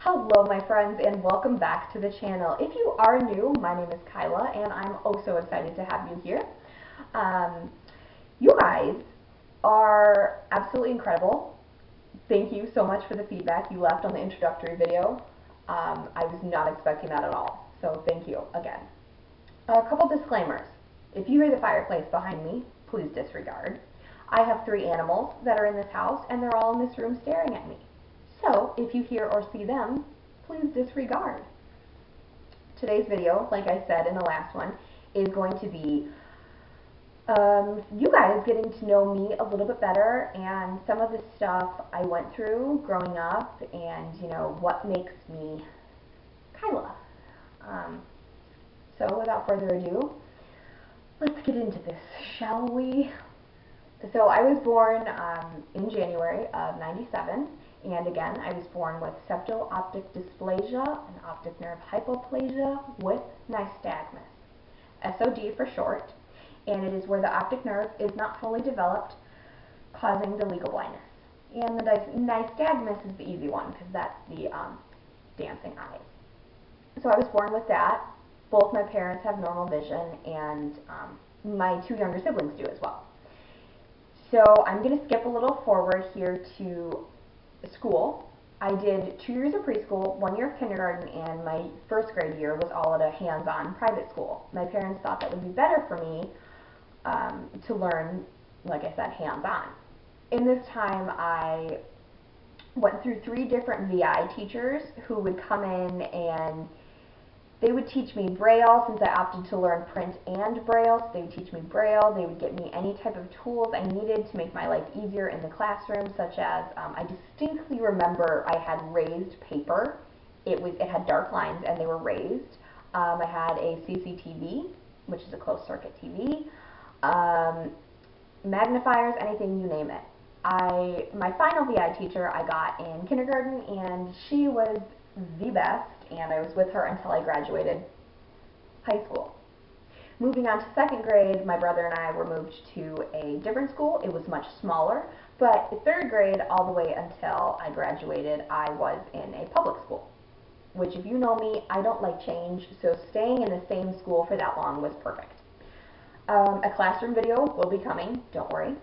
Hello my friends, and welcome back to the channel. If you are new, my name is Kyla and I'm so excited to have you here. You guys are absolutely incredible. Thank you so much for the feedback you left on the introductory video. I was not expecting that at all, so thank you again. A couple disclaimers. If you hear the fireplace behind me, please disregard. I have 3 animals that are in this house and they're all in this room staring at me. So if you hear or see them, please disregard. Today's video, like I said in the last one, is going to be you guys getting to know me a little bit better and some of the stuff I went through growing up and, you know, what makes me Kyla. So without further ado, let's get into this, shall we? So I was born in January of '97. And again, I was born with septo-optic dysplasia and optic nerve hypoplasia with nystagmus, SOD for short, and it is where the optic nerve is not fully developed, causing the legal blindness. And the nystagmus is the easy one because that's the dancing eyes. So I was born with that. Both my parents have normal vision, and my 2 younger siblings do as well. So I'm going to skip a little forward here to school. I did 2 years of preschool, 1 year of kindergarten, and my 1st grade year was all at a hands-on private school. My parents thought that would be better for me to learn, like I said, hands-on. In this time, I went through 3 different VI teachers who would come in and they would teach me Braille, since I opted to learn print and Braille. So they would teach me Braille. They would get me any type of tools I needed to make my life easier in the classroom, such as I distinctly remember I had raised paper. It had dark lines and they were raised. I had a CCTV, which is a closed circuit TV, magnifiers, anything, you name it. My final VI teacher I got in kindergarten, and she was the best, and I was with her until I graduated high school. Moving on to 2nd grade, my brother and I were moved to a different school. It was much smaller, but 3rd grade all the way until I graduated, I was in a public school, which, if you know me, I don't like change, so staying in the same school for that long was perfect. A classroom video will be coming, don't worry.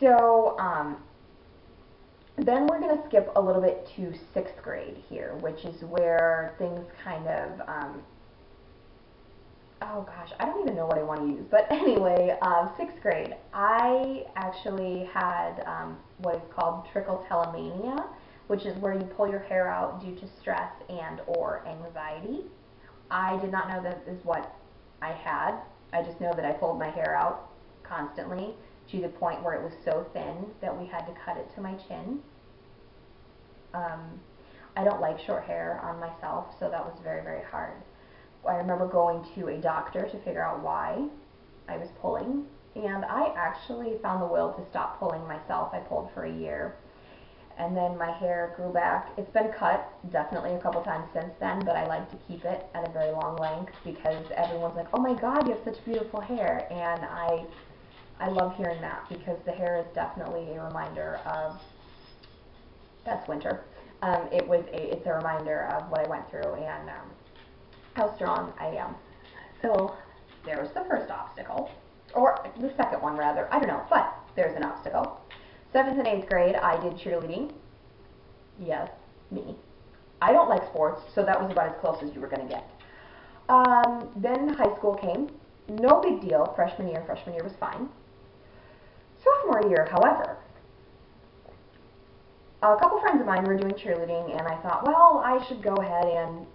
So then we're going to skip a little bit to 6th grade here, which is where things kind of, oh gosh, I don't even know what I want to use. But anyway, 6th grade, I actually had what is called Trichotillomania, which is where you pull your hair out due to stress and or anxiety. I did not know that is what I had. I just know that I pulled my hair out constantly, to the point where it was so thin that we had to cut it to my chin. I don't like short hair on myself, so that was very, very hard. I remember going to a doctor to figure out why I was pulling, and I actually found the will to stop pulling myself. I pulled for a year, and then my hair grew back. It's been cut definitely a couple times since then, but I like to keep it at a very long length because everyone's like, oh my god, you have such beautiful hair, and I love hearing that because the hair is definitely a reminder of, that's winter. It's a reminder of what I went through and how strong I am. So there's the first obstacle, or the second one rather, I don't know, but there's an obstacle. 7th and 8th grade, I did cheerleading. Yes, me. I don't like sports, so that was about as close as you were going to get. Then high school came. No big deal. Freshman year was fine. Sophomore year, however, a couple friends of mine were doing cheerleading, and I thought, well, I should go ahead and,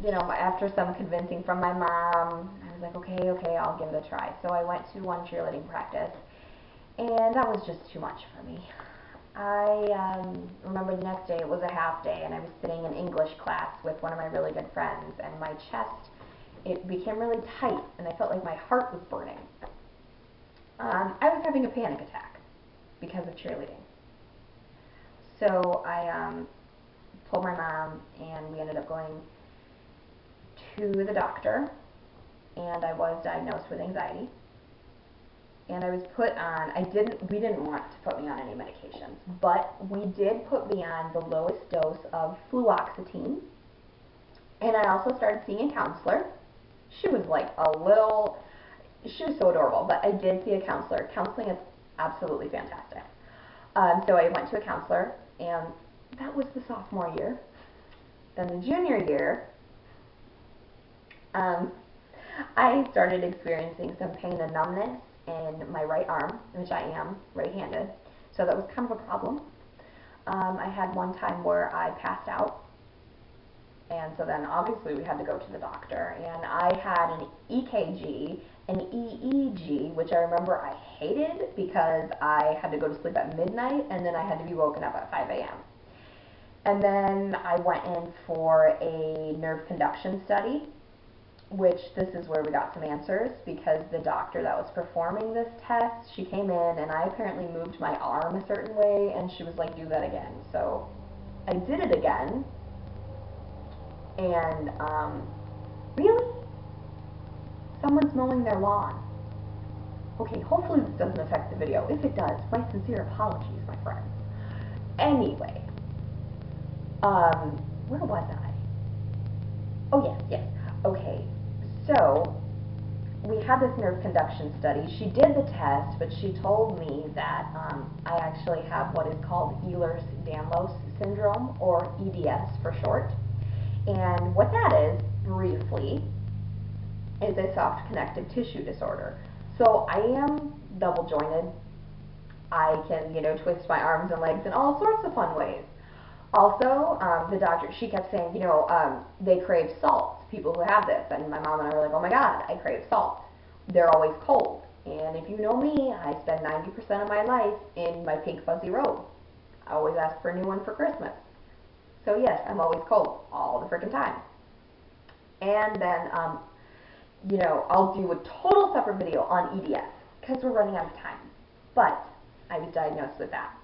you know, after some convincing from my mom, I was like, okay, I'll give it a try. So I went to one cheerleading practice, and that was just too much for me. I remember the next day, it was a half day, and I was sitting in English class with one of my really good friends, and my chest, it became really tight, and I felt like my heart was burning. I was having a panic attack because of cheerleading. So I told my mom, and we ended up going to the doctor, and I was diagnosed with anxiety. and I was put on, we didn't want to put me on any medications, but we did put me on the lowest dose of fluoxetine, and I also started seeing a counselor. She was like she was so adorable, but I did see a counselor. Counseling is absolutely fantastic. So I went to a counselor, and that was the sophomore year. Then the junior year, I started experiencing some pain and numbness in my right arm, which I am right-handed, so that was kind of a problem. I had one time where I passed out, and so then obviously we had to go to the doctor, and I had an EKG, an EEG, which I remember I hated because I had to go to sleep at midnight, and then I had to be woken up at 5 a.m. And then I went in for a nerve conduction study, which this is where we got some answers, because the doctor that was performing this test, she came in and I apparently moved my arm a certain way, and she was like, do that again. So I did it again, and really? Someone's mowing their lawn. Okay, hopefully this doesn't affect the video. If it does, my sincere apologies, my friends. Anyway, where was I? Oh yes. Okay, so we had this nerve conduction study. She did the test, but she told me that I actually have what is called Ehlers-Danlos syndrome, or EDS for short. And what that is, briefly, is a soft connective tissue disorder. So I am double jointed. I can, twist my arms and legs in all sorts of fun ways. Also, the doctor, she kept saying, they crave salt, people who have this. And my mom and I were like, oh my God, I crave salt. They're always cold. And if you know me, I spend 90% of my life in my pink fuzzy robe. I always ask for a new one for Christmas. So yes, I'm always cold all the freaking time. And then, I'll do a total separate video on EDS because we're running out of time. But I was diagnosed with that.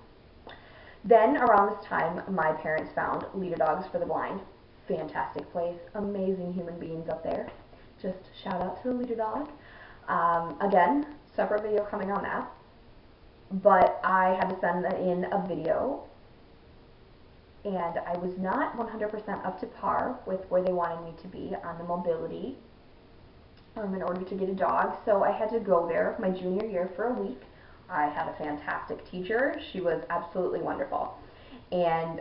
Then around this time, my parents found Leader Dogs for the Blind. Fantastic place, amazing human beings up there. Just shout out to the Leader Dog. Again, separate video coming on that. But I had to send in a video, and I was not 100% up to par with where they wanted me to be on the mobility in order to get a dog. So I had to go there my junior year for a week. I had a fantastic teacher. She was absolutely wonderful. And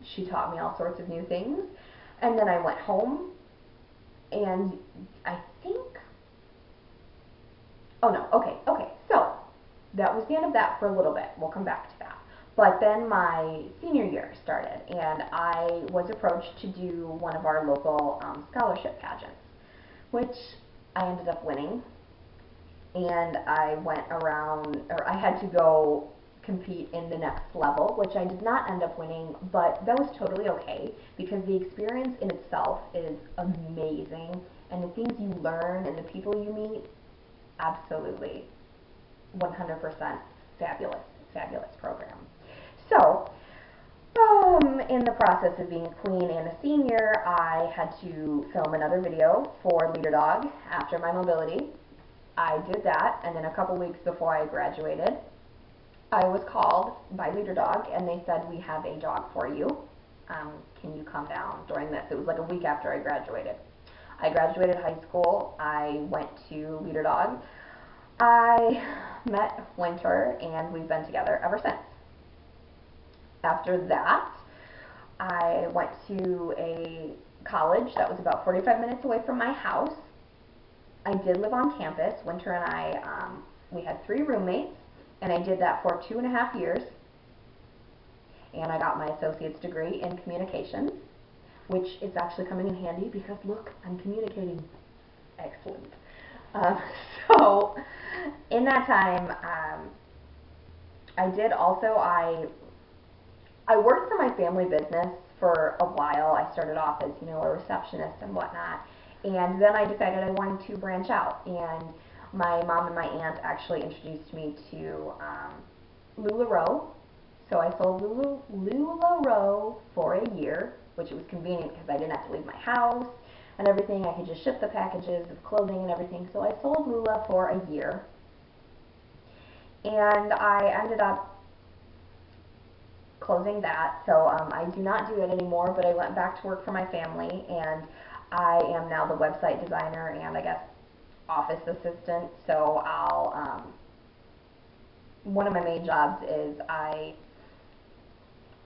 she taught me all sorts of new things. And then I went home, and I think, so that was the end of that for a little bit. We'll come back to that. But then my senior year started, and I was approached to do one of our local scholarship pageants, which I ended up winning. And I went around, or I had to go compete in the next level, which I did not end up winning, but that was totally okay, because the experience in itself is amazing, and the things you learn and the people you meet, absolutely 100% fabulous program. So, in the process of being a queen and a senior, I had to film another video for Leader Dog after my mobility. I did that, and then a couple weeks before I graduated, I was called by Leader Dog, and they said, we have a dog for you. Can you come down during this? It was like a week after I graduated. I graduated high school. I went to Leader Dog. I met Winter, and we've been together ever since. After that, I went to a college that was about 45 minutes away from my house. I did live on campus. Winter and I, we had 3 roommates, and I did that for 2.5 years. And I got my associate's degree in communications, which is actually coming in handy because look, I'm communicating. Excellent. So in that time, I worked for my family business for a while. I started off as, a receptionist and whatnot. And then I decided I wanted to branch out. And my mom and my aunt actually introduced me to LuLaRoe. So I sold LuLaRoe for a year, which it was convenient because I didn't have to leave my house and everything. I could just ship the packages of clothing and everything. So I sold Lula for a year. and I ended up closing that. So I do not do it anymore, but I went back to work for my family, and I am now the website designer and I guess office assistant. So one of my main jobs is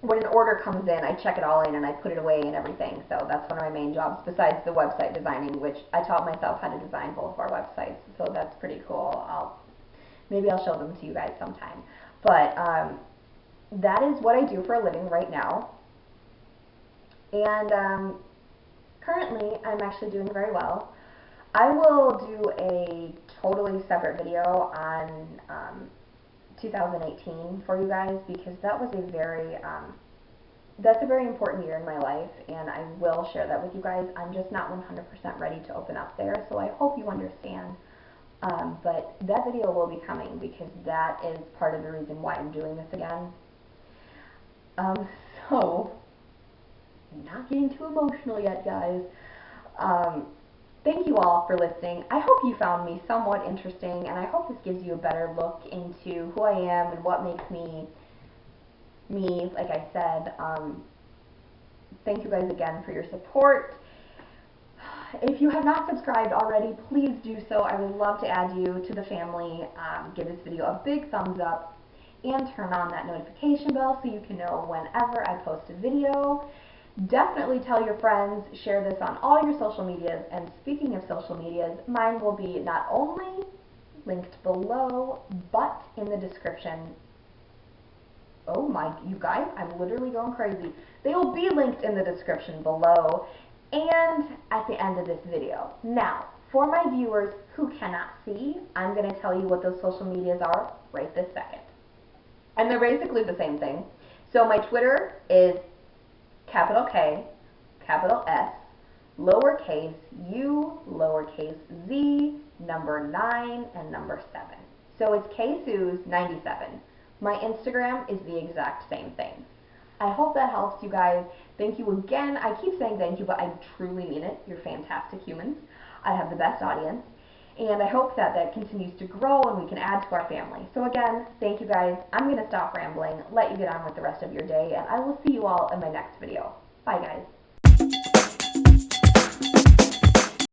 when an order comes in, I check it all in and I put it away and everything. So that's one of my main jobs besides the website designing, which I taught myself how to design both of our websites. So that's pretty cool. Maybe I'll show them to you guys sometime. But that is what I do for a living right now. And currently, I'm actually doing very well. I will do a totally separate video on 2018 for you guys, because that was that's a very important year in my life, and I will share that with you guys. I'm just not 100% ready to open up there, so I hope you understand. But that video will be coming, because that is part of the reason why I'm doing this again. So, I'm not getting too emotional yet, guys. Thank you all for listening. I hope you found me somewhat interesting, and I hope this gives you a better look into who I am and what makes me, me, like I said. Thank you guys again for your support. If you have not subscribed already, please do so. I would love to add you to the family. Give this video a big thumbs up and turn on that notification bell so you can know whenever I post a video. Definitely tell your friends, share this on all your social medias, and speaking of social medias, mine will be not only linked below, but in the description. Oh my, you guys, I'm literally going crazy. They will be linked in the description below and at the end of this video. Now, for my viewers who cannot see, I'm going to tell you what those social medias are right this second. And they're basically the same thing. So my Twitter is capital K, capital S, lowercase u, lowercase z, number 9, and number 7. So it's KSuze97. My Instagram is the exact same thing. I hope that helps you guys. Thank you again. I keep saying thank you, but I truly mean it. You're fantastic humans. I have the best audience. And I hope that that continues to grow and we can add to our family. So again, thank you guys. I'm going to stop rambling, let you get on with the rest of your day, and I will see you all in my next video. Bye guys.